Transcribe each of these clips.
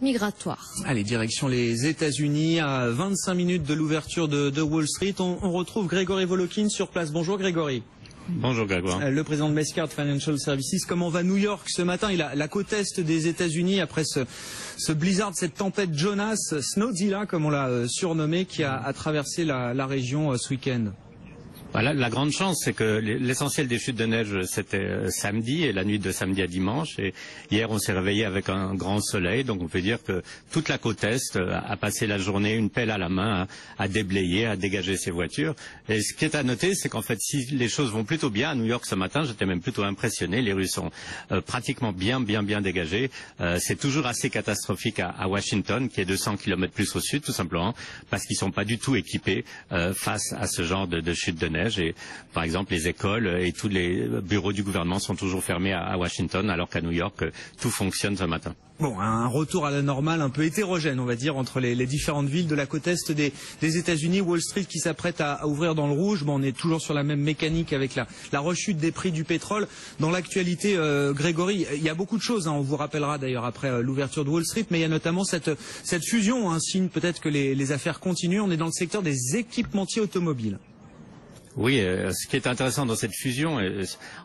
migratoire. Allez, direction les États-Unis, à 25 minutes de l'ouverture de Wall Street. On retrouve Grégory Volokin sur place. Bonjour Grégory. Bonjour Grégoire. Le président de Mescard Financial Services, comment va New York ce matin? La côte est des États-Unis après ce blizzard, cette tempête Jonas, Snowzilla comme on l'a surnommé, qui a traversé la région ce week-end. Voilà, la grande chance, c'est que l'essentiel des chutes de neige, c'était samedi et la nuit de samedi à dimanche. Et hier, on s'est réveillé avec un grand soleil. Donc, on peut dire que toute la côte est a passé la journée, une pelle à la main, à déblayer, à dégager ses voitures. Et ce qui est à noter, c'est qu'en fait, si les choses vont plutôt bien à New York ce matin, j'étais même plutôt impressionné. Les rues sont pratiquement bien dégagées. C'est toujours assez catastrophique à Washington, qui est 200 km plus au sud, tout simplement, parce qu'ils sont pas du tout équipés face à ce genre de chute de neige. Et, par exemple, les écoles et tous les bureaux du gouvernement sont toujours fermés à Washington, alors qu'à New York, tout fonctionne ce matin. Bon, un retour à la normale un peu hétérogène, on va dire, entre les différentes villes de la côte est des États-Unis. Wall Street qui s'apprête à ouvrir dans le rouge. Bon, on est toujours sur la même mécanique avec la rechute des prix du pétrole. Dans l'actualité, Grégory, il y a beaucoup de choses. On vous rappellera d'ailleurs après l'ouverture de Wall Street, mais il y a notamment cette fusion, un signe peut-être que les affaires continuent. On est dans le secteur des équipementiers automobiles. Oui, ce qui est intéressant dans cette fusion,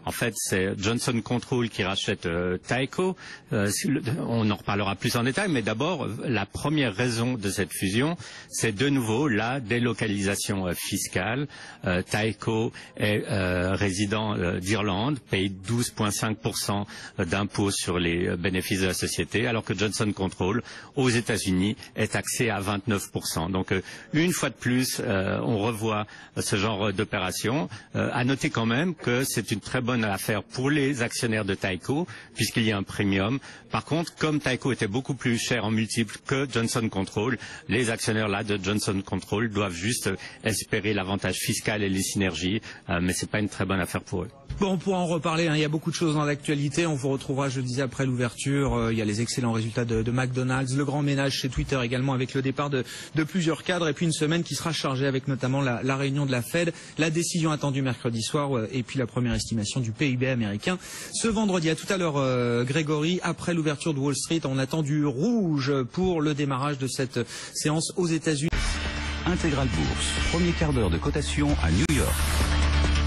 en fait, c'est Johnson Controls qui rachète Tyco. On en reparlera plus en détail, mais d'abord, la première raison de cette fusion, c'est de nouveau la délocalisation fiscale. Tyco est résident d'Irlande, paye 12,5% d'impôts sur les bénéfices de la société, alors que Johnson Controls, aux États-Unis, est taxé à 29%. Donc, une fois de plus, on revoit ce genre d'opération. À noter quand même que c'est une très bonne affaire pour les actionnaires de Tyco, puisqu'il y a un premium. Par contre, comme Tyco était beaucoup plus cher en multiples que Johnson Controls, les actionnaires là de Johnson Controls doivent juste espérer l'avantage fiscal et les synergies, mais c'est pas une très bonne affaire pour eux. Bon, on pourra en reparler, il y a beaucoup de choses dans l'actualité. On vous retrouvera, je le disais, après l'ouverture. Il y a les excellents résultats de McDonald's, le grand ménage chez Twitter également avec le départ de plusieurs cadres, et puis une semaine qui sera chargée avec notamment la réunion de la Fed, la décision attendue mercredi soir, et puis la première estimation du PIB américain ce vendredi. À tout à l'heure, Grégory. Après l'ouverture de Wall Street, on attend du rouge pour le démarrage de cette séance aux États-Unis. Intégral Bourse, premier quart d'heure de cotation à New York.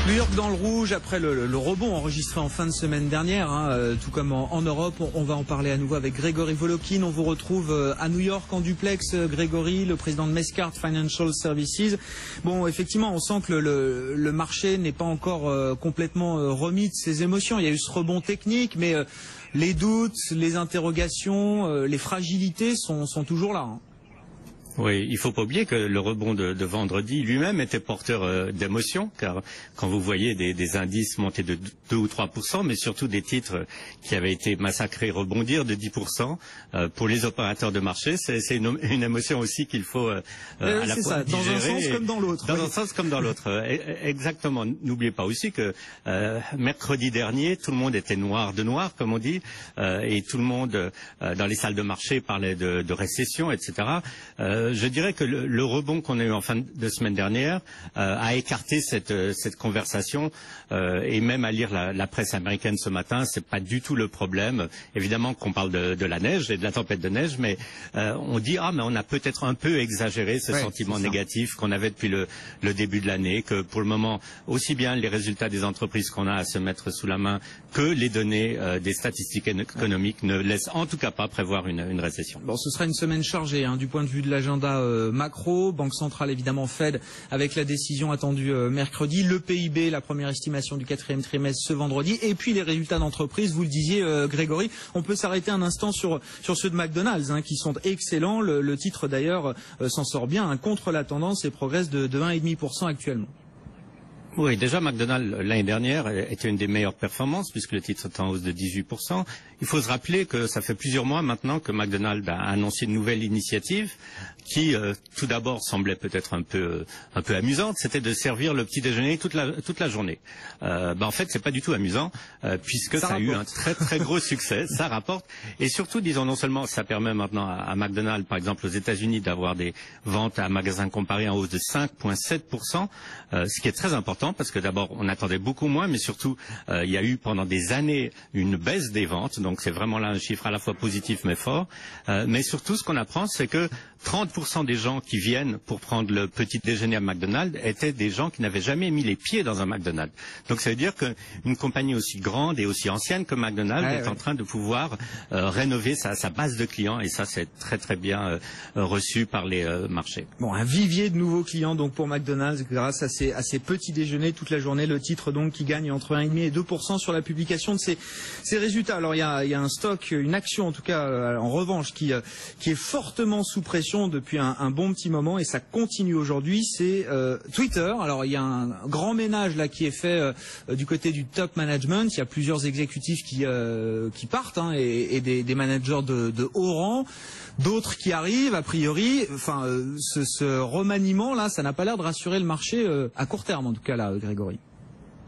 New York dans le rouge après le rebond enregistré en fin de semaine dernière, tout comme en Europe. On va en parler à nouveau avec Grégory Volokin. On vous retrouve à New York en duplex, Grégory, le président de Mescard Financial Services. Bon, effectivement, on sent que le marché n'est pas encore complètement remis de ses émotions. Il y a eu ce rebond technique, mais les doutes, les interrogations, les fragilités sont toujours là. Oui, il faut pas oublier que le rebond de vendredi lui-même était porteur d'émotions, car quand vous voyez des indices monter de 2 ou 3%, mais surtout des titres qui avaient été massacrés rebondir de 10%, pour les opérateurs de marché, c'est une émotion aussi qu'il faut à la fois digérer. Dans un sens comme dans l'autre. Dans un sens comme dans l'autre. Exactement. N'oubliez pas aussi que mercredi dernier, tout le monde était noir de noir, comme on dit, et tout le monde dans les salles de marché parlait de récession, etc. Je dirais que le rebond qu'on a eu en fin de semaine dernière a écarté cette conversation, et même à lire la presse américaine ce matin, c'est pas du tout le problème. Évidemment qu'on parle de la neige et de la tempête de neige, mais on dit mais on a peut-être un peu exagéré ce sentiment négatif qu'on avait depuis le début de l'année, que pour le moment aussi bien les résultats des entreprises qu'on a à se mettre sous la main que les données des statistiques économiques ne laissent en tout cas pas prévoir une récession. Bon, ce sera une semaine chargée du point de vue de l'agenda macro, Banque centrale évidemment Fed avec la décision attendue mercredi, le PIB, la première estimation du 4e trimestre ce vendredi, et puis les résultats d'entreprise, vous le disiez Grégory. On peut s'arrêter un instant sur ceux de McDonald's qui sont excellents. Le titre d'ailleurs s'en sort bien contre la tendance et progresse de 1,5% actuellement. Oui, déjà McDonald's l'année dernière était une des meilleures performances puisque le titre est en hausse de 18%. Il faut se rappeler que ça fait plusieurs mois maintenant que McDonald's a annoncé une nouvelle initiative qui, tout d'abord, semblait peut-être un peu amusante. C'était de servir le petit déjeuner toute la journée. En fait, c'est pas du tout amusant puisque ça a eu un très très gros succès. Ça rapporte, et surtout, disons, non seulement ça permet maintenant à McDonald's, par exemple aux États-Unis, d'avoir des ventes à magasins comparés en hausse de 5,7%, ce qui est très important parce que d'abord on attendait beaucoup moins, mais surtout il y a eu pendant des années une baisse des ventes. Donc donc c'est vraiment là un chiffre à la fois positif mais fort. Mais surtout, ce qu'on apprend, c'est que 30% des gens qui viennent pour prendre le petit déjeuner à McDonald's étaient des gens qui n'avaient jamais mis les pieds dans un McDonald's. Donc ça veut dire qu'une compagnie aussi grande et aussi ancienne que McDonald's est en train de pouvoir rénover sa base de clients, et ça c'est très très bien reçu par les marchés. Bon, un vivier de nouveaux clients donc pour McDonald's grâce à ces petits déjeuners toute la journée. Le titre donc qui gagne entre 1,5 et 2% sur la publication de ces résultats. Alors il y a un stock, une action en tout cas en revanche qui est fortement sous pression depuis un bon petit moment, et ça continue aujourd'hui, c'est Twitter. Alors il y a un grand ménage là qui est fait du côté du top management. Il y a plusieurs exécutifs qui partent et des managers de haut rang, d'autres qui arrivent a priori. Enfin ce remaniement là, ça n'a pas l'air de rassurer le marché à court terme en tout cas là, Grégory.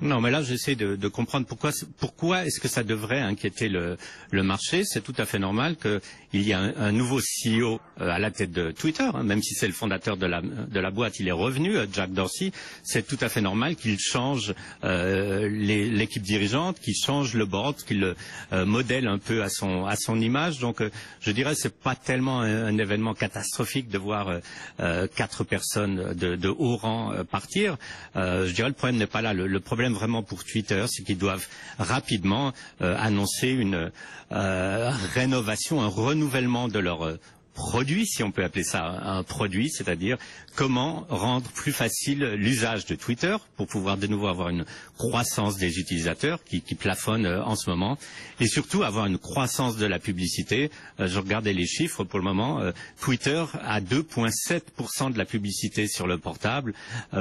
Non, mais là, j'essaie de comprendre pourquoi est-ce que ça devrait inquiéter le marché. C'est tout à fait normal qu'il y ait un nouveau CEO à la tête de Twitter, hein, même si c'est le fondateur de la boîte, il est revenu, Jack Dorsey. C'est tout à fait normal qu'il change l'équipe dirigeante, qu'il change le board, qu'il le modèle un peu à son image. Donc, je dirais, c'est pas tellement un événement catastrophique de voir 4 personnes de haut rang partir. Je dirais, le problème n'est pas là. Le problème vraiment pour Twitter, c'est qu'ils doivent rapidement annoncer une rénovation, un renouvellement de leur produit, si on peut appeler ça un produit, c'est-à-dire comment rendre plus facile l'usage de Twitter pour pouvoir de nouveau avoir une croissance des utilisateurs qui plafonne en ce moment, et surtout avoir une croissance de la publicité. Je regardais les chiffres pour le moment. Twitter a 2,7% de la publicité sur le portable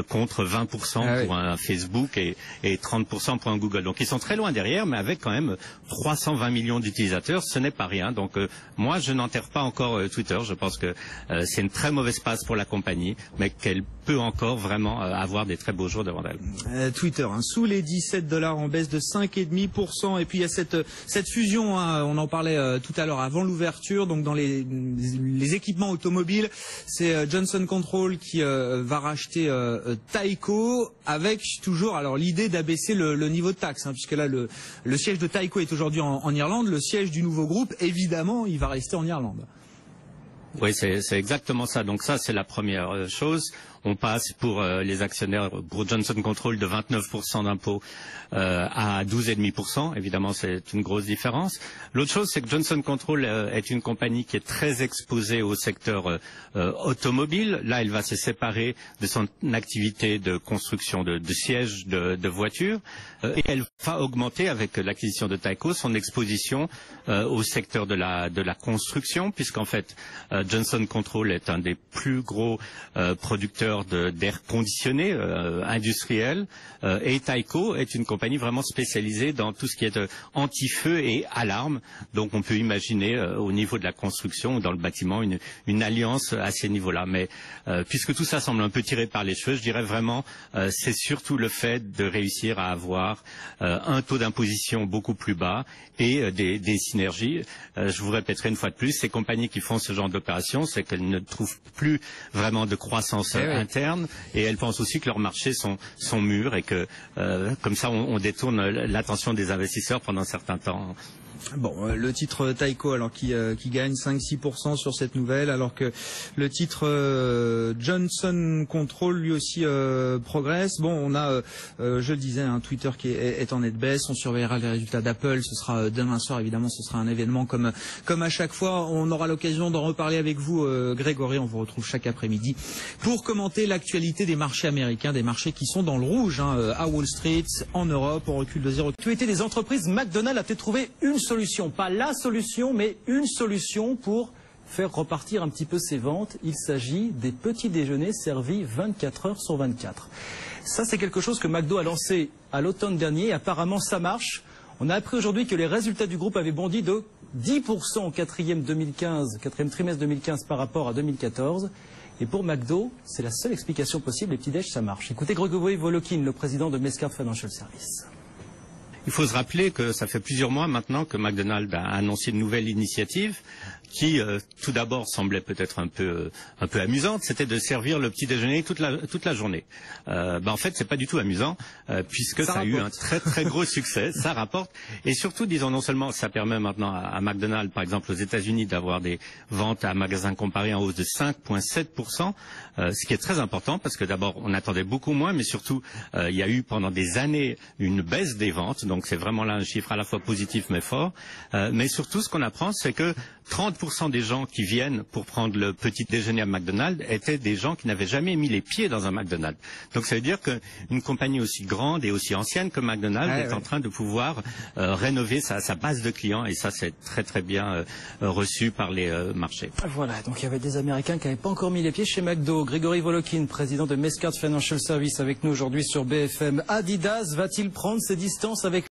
contre 20% pour un Facebook et 30% pour un Google. Donc ils sont très loin derrière, mais avec quand même 320 millions d'utilisateurs, ce n'est pas rien. Donc moi, je n'enterre pas encore Twitter. Je pense que c'est une très mauvaise passe pour la compagnie, mais qu'elle peut encore vraiment avoir des très beaux jours devant elle. Twitter, sous les $17 en baisse de 5,5%. Et puis il y a cette fusion, on en parlait tout à l'heure avant l'ouverture, donc dans les équipements automobiles, c'est Johnson Control qui va racheter Tyco, avec toujours alors l'idée d'abaisser le niveau de taxe, puisque là le siège de Tyco est aujourd'hui en Irlande, le siège du nouveau groupe, évidemment, il va rester en Irlande. Oui, c'est exactement ça. Donc ça, c'est la première chose. On passe pour les actionnaires, pour Johnson Control, de 29% d'impôt à 12,5%. Évidemment, c'est une grosse différence. L'autre chose, c'est que Johnson Control est une compagnie qui est très exposée au secteur automobile. Là, elle va se séparer de son activité de construction de sièges de voitures, et elle va augmenter avec l'acquisition de Tyco son exposition au secteur de la construction, puisqu'en fait Johnson Control est un des plus gros producteurs d'air conditionné industriel, et Tyco est une compagnie vraiment spécialisée dans tout ce qui est anti-feu et alarme. Donc on peut imaginer au niveau de la construction ou dans le bâtiment une alliance à ces niveaux-là. Mais puisque tout ça semble un peu tiré par les cheveux, je dirais vraiment c'est surtout le fait de réussir à avoir un taux d'imposition beaucoup plus bas et des synergies. Je vous répéterai une fois de plus, ces compagnies qui font ce genre d'opération, c'est qu'elles ne trouvent plus vraiment de croissance interne, et elles pensent aussi que leurs marchés sont mûrs, et que comme ça on détourne l'attention des investisseurs pendant un certain temps. Bon, le titre Tyco alors qui gagne 5-6% sur cette nouvelle, alors que le titre Johnson Control lui aussi progresse. Bon, on a, je le disais, Twitter qui est en nette baisse. On surveillera les résultats d'Apple. Ce sera demain soir, évidemment. Ce sera un événement comme à chaque fois. On aura l'occasion d'en reparler avec vous, Grégory. On vous retrouve chaque après-midi pour commenter l'actualité des marchés américains, des marchés qui sont dans le rouge à Wall Street, en Europe. On recule de 0. L'actualité des entreprises, McDonald's a peut-être trouvé une solution, pas la solution, mais une solution pour faire repartir un petit peu ses ventes. Il s'agit des petits déjeuners servis 24 heures sur 24. Ça, c'est quelque chose que McDo a lancé à l'automne dernier. Apparemment, ça marche. On a appris aujourd'hui que les résultats du groupe avaient bondi de 10% au quatrième trimestre 2015 par rapport à 2014. Et pour McDo, c'est la seule explication possible. Les petits déj, ça marche. Écoutez Grégory Volokin, le président de Mescard Financial Services. Il faut se rappeler que ça fait plusieurs mois maintenant que McDonald's a annoncé une nouvelle initiative qui tout d'abord semblait peut-être un peu amusante, c'était de servir le petit déjeuner toute la journée. En fait, c'est pas du tout amusant puisque ça a eu un très gros succès, ça rapporte, et surtout, disons, non seulement ça permet maintenant à McDonald's, par exemple aux États-Unis, d'avoir des ventes à magasins comparés en hausse de 5,7%, ce qui est très important parce que d'abord on attendait beaucoup moins, mais surtout il y a eu pendant des années une baisse des ventes, donc c'est vraiment là un chiffre à la fois positif mais fort. Mais surtout, ce qu'on apprend, c'est que 30% des gens qui viennent pour prendre le petit déjeuner à McDonald's étaient des gens qui n'avaient jamais mis les pieds dans un McDonald's. Donc ça veut dire qu'une compagnie aussi grande et aussi ancienne que McDonald's est en train de pouvoir rénover sa base de clients, et ça c'est très bien reçu par les marchés. Voilà, donc il y avait des Américains qui n'avaient pas encore mis les pieds chez McDo. Grégory Volokin, président de Mescart Financial Services, avec nous aujourd'hui sur BFM. Adidas va-t-il prendre ses distances avec